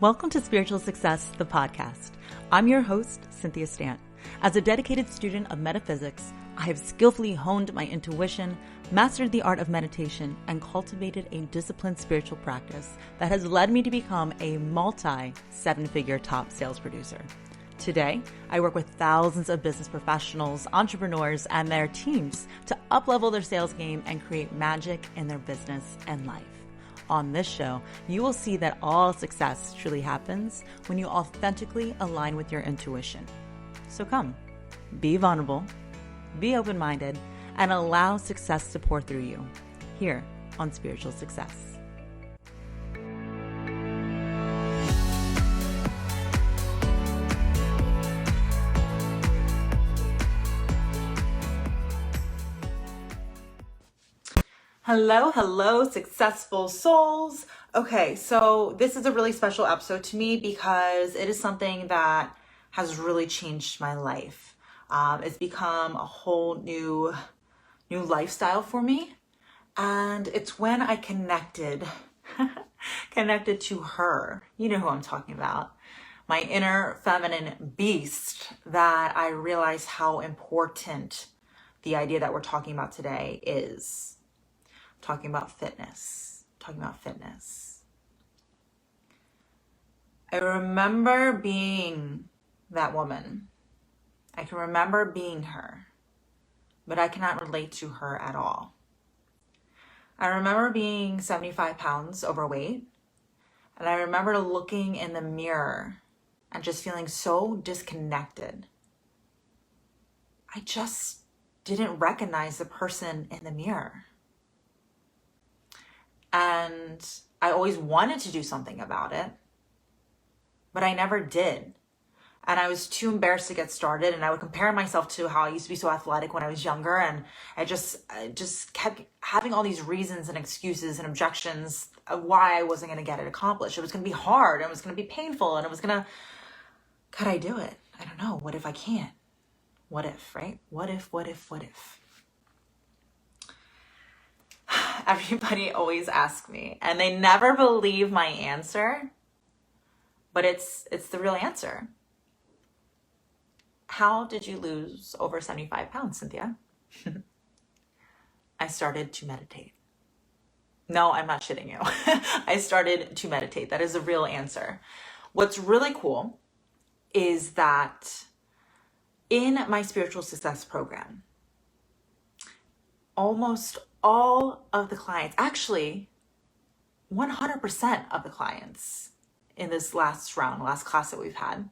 Welcome to Spiritual Success, the podcast. I'm your host, Cynthia Stant. As a dedicated student of metaphysics, I have skillfully honed my intuition, mastered the art of meditation, and cultivated a disciplined spiritual practice that has led me to become a multi-seven-figure top sales producer. Today, I work with thousands of business professionals, entrepreneurs, and their teams to up-level their sales game and create magic in their business and life. On this show, you will see that all success truly happens when you authentically align with your intuition. So come, be vulnerable, be open-minded, and allow success to pour through you here on Spiritual Success. Hello, successful souls. Okay, so this is a really special episode to me because it is something that has really changed my life. It's become a whole new lifestyle for me. And it's when I connected to her. You know who I'm talking about. My inner feminine beast, that I realized how important the idea that we're talking about today is. Talking about fitness. I remember being that woman. I can remember being her, but I cannot relate to her at all. I remember being 75 pounds overweight, and I remember looking in the mirror and just feeling so disconnected. I just didn't recognize the person in the mirror. And I always wanted to do something about it, but I never did. And I was too embarrassed to get started. And I would compare myself to how I used to be so athletic when I was younger. And I just kept having all these reasons and excuses and objections of why I wasn't going to get it accomplished. It was going to be hard. It was going to be painful. And it was going to, could I do it? I don't know. What if I can't? What if, right? What if? Everybody always asks me, and they never believe my answer, but it's the real answer. How did you lose over 75 pounds, Cynthia? I started to meditate. No, I'm not shitting you. I started to meditate. That is the real answer. What's really cool is that in my spiritual success program, almost all of the clients, actually 100% of the clients in this last class that we've had,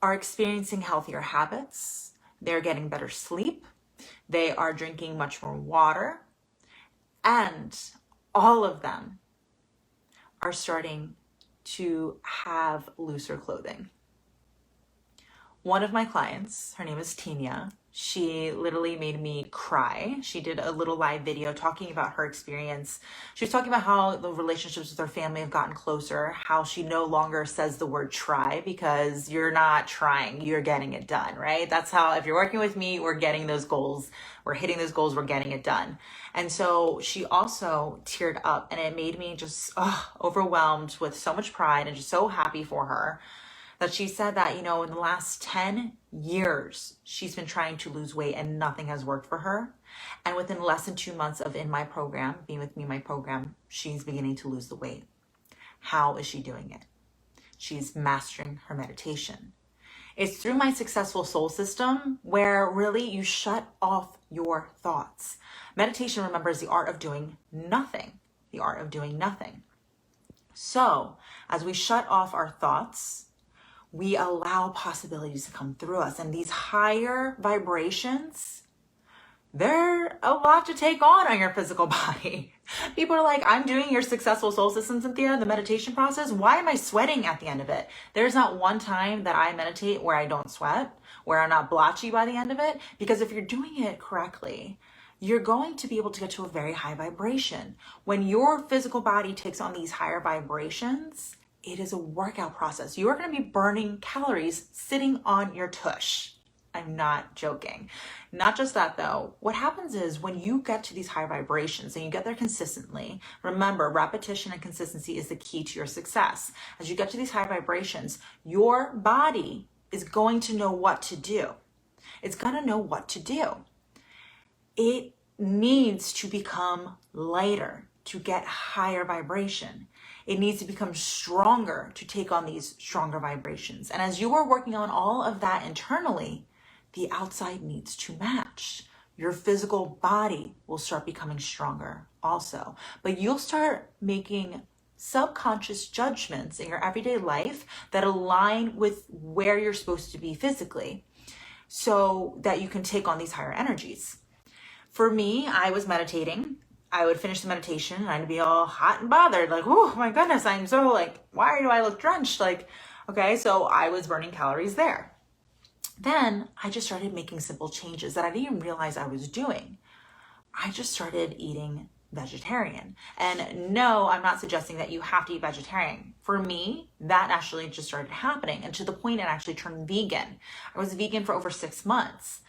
are experiencing healthier habits. They're getting better sleep. They are drinking much more water. And all of them are starting to have looser clothing. One of my clients, her name is Cynthia, she literally made me cry. She did a little live video talking about her experience. She was talking about how the relationships with her family have gotten closer, how she no longer says the word try because you're not trying, you're getting it done, right? That's how, if you're working with me, we're getting those goals, we're hitting those goals, we're getting it done. And so she also teared up, and it made me just overwhelmed with so much pride and just so happy for her. That she said that, in the last 10 years, she's been trying to lose weight and nothing has worked for her. And within less than 2 months of being with me in my program, she's beginning to lose the weight. How is she doing it? She's mastering her meditation. It's through my successful soul system where really you shut off your thoughts. Meditation, remember, is the art of doing nothing. The art of doing nothing. So as we shut off our thoughts, we allow possibilities to come through us. And these higher vibrations, they're a lot to take on your physical body. People are like, I'm doing your successful soul system, Cynthia, the meditation process. Why am I sweating at the end of it? There's not one time that I meditate where I don't sweat, where I'm not blotchy by the end of it. Because if you're doing it correctly, you're going to be able to get to a very high vibration. When your physical body takes on these higher vibrations, it is a workout process. You are going to be burning calories sitting on your tush. I'm not joking. Not just that though, what happens is when you get to these high vibrations and you get there consistently, remember repetition and consistency is the key to your success. As you get to these high vibrations, your body is going to know what to do. It's going to know what to do. It needs to become lighter to get higher vibration. It needs to become stronger to take on these stronger vibrations. And as you are working on all of that internally, the outside needs to match. Your physical body will start becoming stronger also. But you'll start making subconscious judgments in your everyday life that align with where you're supposed to be physically so that you can take on these higher energies. For me, I was meditating. I would finish the meditation and I'd be all hot and bothered, like, oh my goodness, I'm so like, why do I look drenched? Like, okay, so I was burning calories there. Then I just started making simple changes that I didn't even realize I was doing. I just started eating vegetarian. And no, I'm not suggesting that you have to eat vegetarian. For me, that actually just started happening, and to the point it actually turned vegan. I was vegan for over 6 months.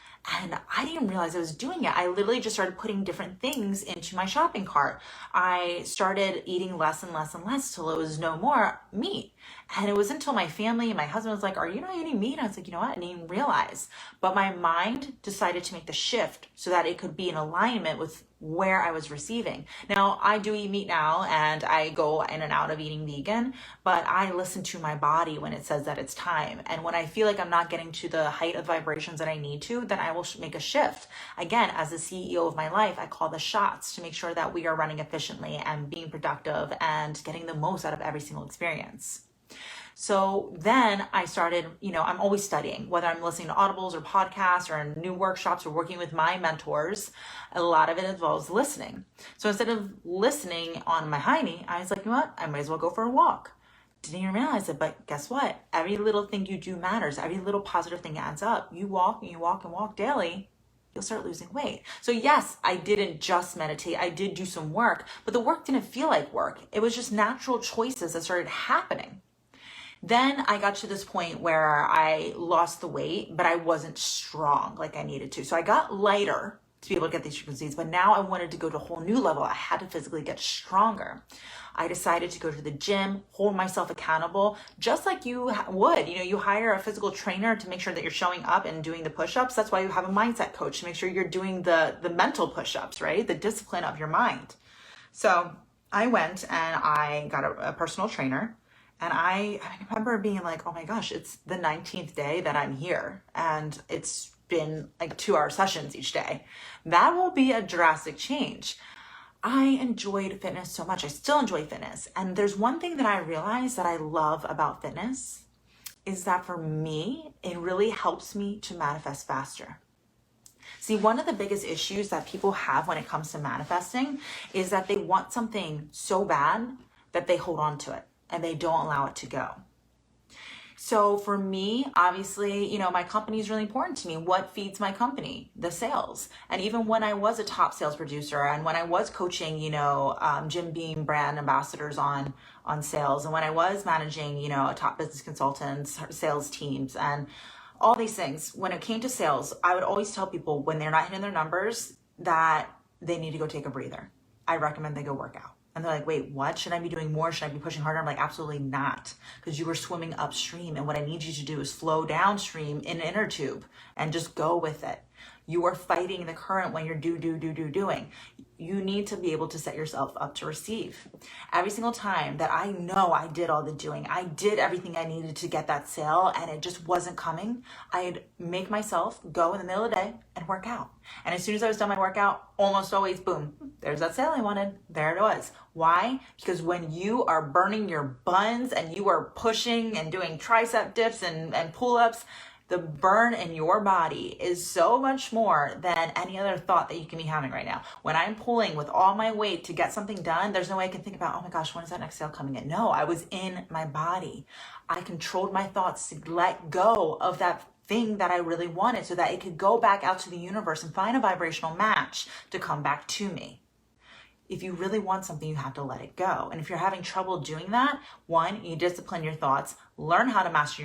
And I didn't realize I was doing it. I literally just started putting different things into my shopping cart. I started eating less and less and less till it was no more meat. And it was until my family and my husband was like, are you not eating meat? I was like, you know what? I didn't even realize. But my mind decided to make the shift so that it could be in alignment with where I was receiving. Now, I do eat meat now and I go in and out of eating vegan, but I listen to my body when it says that it's time. And when I feel like I'm not getting to the height of vibrations that I need to, then I will make a shift. Again, as the CEO of my life, I call the shots to make sure that we are running efficiently and being productive and getting the most out of every single experience. So then I started, I'm always studying, whether I'm listening to audibles or podcasts or in new workshops or working with my mentors, a lot of it involves listening. So instead of listening on my hiney, I was like, you know what? I might as well go for a walk. Didn't even realize it, but guess what? Every little thing you do matters. Every little positive thing adds up. You walk and you walk and walk daily, you'll start losing weight. So yes, I didn't just meditate. I did do some work, but the work didn't feel like work. It was just natural choices that started happening. Then I got to this point where I lost the weight, but I wasn't strong like I needed to. So I got lighter to be able to get these frequencies, but now I wanted to go to a whole new level. I had to physically get stronger. I decided to go to the gym, hold myself accountable, just like you would. You hire a physical trainer to make sure that you're showing up and doing the push-ups. That's why you have a mindset coach to make sure you're doing the mental push-ups, right? The discipline of your mind. So I went and I got a personal trainer. And I remember being like, oh my gosh, it's the 19th day that I'm here. And it's been like 2-hour sessions each day. That will be a drastic change. I enjoyed fitness so much. I still enjoy fitness. And there's one thing that I realized that I love about fitness is that for me, it really helps me to manifest faster. See, one of the biggest issues that people have when it comes to manifesting is that they want something so bad that they hold on to it and they don't allow it to go. So for me, obviously, my company is really important to me. What feeds my company? The sales. And even when I was a top sales producer and when I was coaching, Jim Beam brand ambassadors on sales, and when I was managing, top business consultants, sales teams, and all these things, when it came to sales, I would always tell people when they're not hitting their numbers that they need to go take a breather. I recommend they go work out. And they're like, wait, what? Should I be doing more? Should I be pushing harder? I'm like, absolutely not. Because you were swimming upstream. And what I need you to do is flow downstream in an inner tube and just go with it. You are fighting the current when you're doing. You need to be able to set yourself up to receive. Every single time that I know I did all the doing, I did everything I needed to get that sale and it just wasn't coming, I'd make myself go in the middle of the day and work out. And as soon as I was done my workout, almost always, boom, there's that sale I wanted. There it was. Why? Because when you are burning your buns and you are pushing and doing tricep dips and pull-ups, the burn in your body is so much more than any other thought that you can be having right now. When I'm pulling with all my weight to get something done, there's no way I can think about, oh my gosh, when is that next sale coming in? No, I was in my body. I controlled my thoughts to let go of that thing that I really wanted so that it could go back out to the universe and find a vibrational match to come back to me. If you really want something, you have to let it go. And if you're having trouble doing that, one, you discipline your thoughts, learn how to master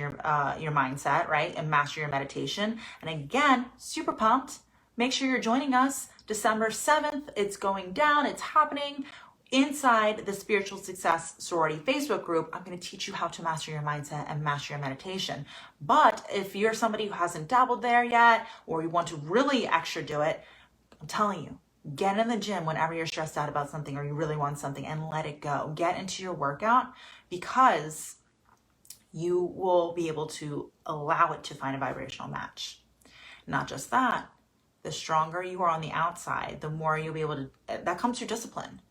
your mindset, right? And master your meditation. And again, super pumped. Make sure you're joining us December 7th. It's going down. It's happening. Inside the Spiritual Success Sorority Facebook group, I'm going to teach you how to master your mindset and master your meditation. But if you're somebody who hasn't dabbled there yet, or you want to really extra do it, I'm telling you, get in the gym whenever you're stressed out about something or you really want something and let it go. Get into your workout, because you will be able to allow it to find a vibrational match. Not just that, the stronger you are on the outside, the more you'll be able to, that comes through discipline.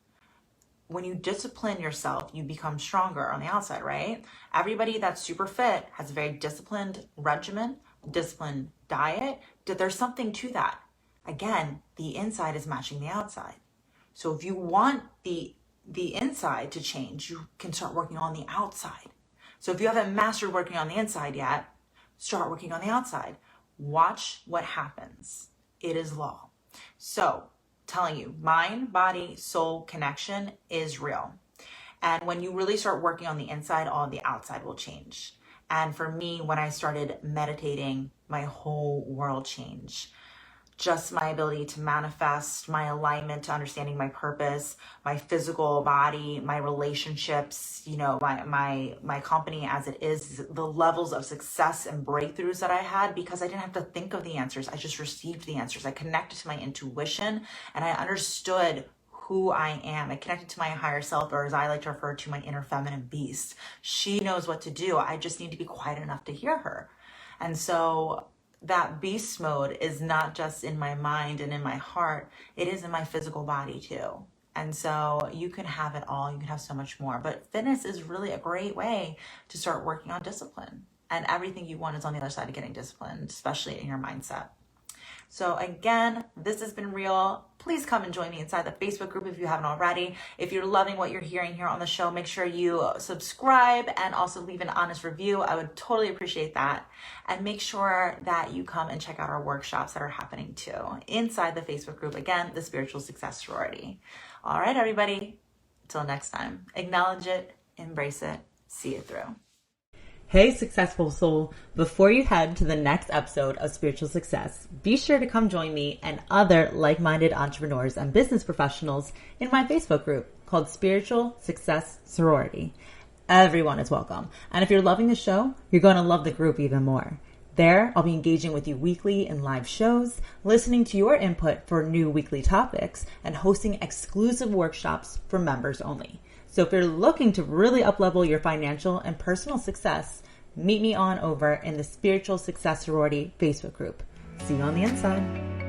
When you discipline yourself, you become stronger on the outside, right? Everybody that's super fit has a very disciplined regimen, disciplined diet. There's something to that. Again, the inside is matching the outside. So if you want the inside to change, you can start working on the outside. So if you haven't mastered working on the inside yet, start working on the outside. Watch what happens. It is law. So, telling you, mind, body, soul connection is real. And when you really start working on the inside, all the outside will change. And for me, when I started meditating, my whole world changed. Just my ability to manifest, my alignment to understanding my purpose, my physical body, my relationships, my company as it is, the levels of success and breakthroughs that I had, because I didn't have to think of the answers. I just received the answers. I connected to my intuition and I understood who I am. I connected to my higher self, or as I like to refer to, my inner feminine beast. She knows what to do. I just need to be quiet enough to hear her. And so that beast mode is not just in my mind and in my heart, it is in my physical body too. And so you can have it all, you can have so much more. But fitness is really a great way to start working on discipline. And everything you want is on the other side of getting disciplined, especially in your mindset. So again, this has been real. Please come and join me inside the Facebook group if you haven't already. If you're loving what you're hearing here on the show, make sure you subscribe and also leave an honest review. I would totally appreciate that. And make sure that you come and check out our workshops that are happening too inside the Facebook group. Again, the Spiritual Success Sorority. All right, everybody. Until next time, acknowledge it, embrace it, see it through. Hey, successful soul, before you head to the next episode of Spiritual Success, be sure to come join me and other like-minded entrepreneurs and business professionals in my Facebook group called Spiritual Success Sorority. Everyone is welcome. And if you're loving the show, you're going to love the group even more. There, I'll be engaging with you weekly in live shows, listening to your input for new weekly topics, and hosting exclusive workshops for members only. So if you're looking to really uplevel your financial and personal success, meet me on over in the Spiritual Success Sorority Facebook group. See you on the inside.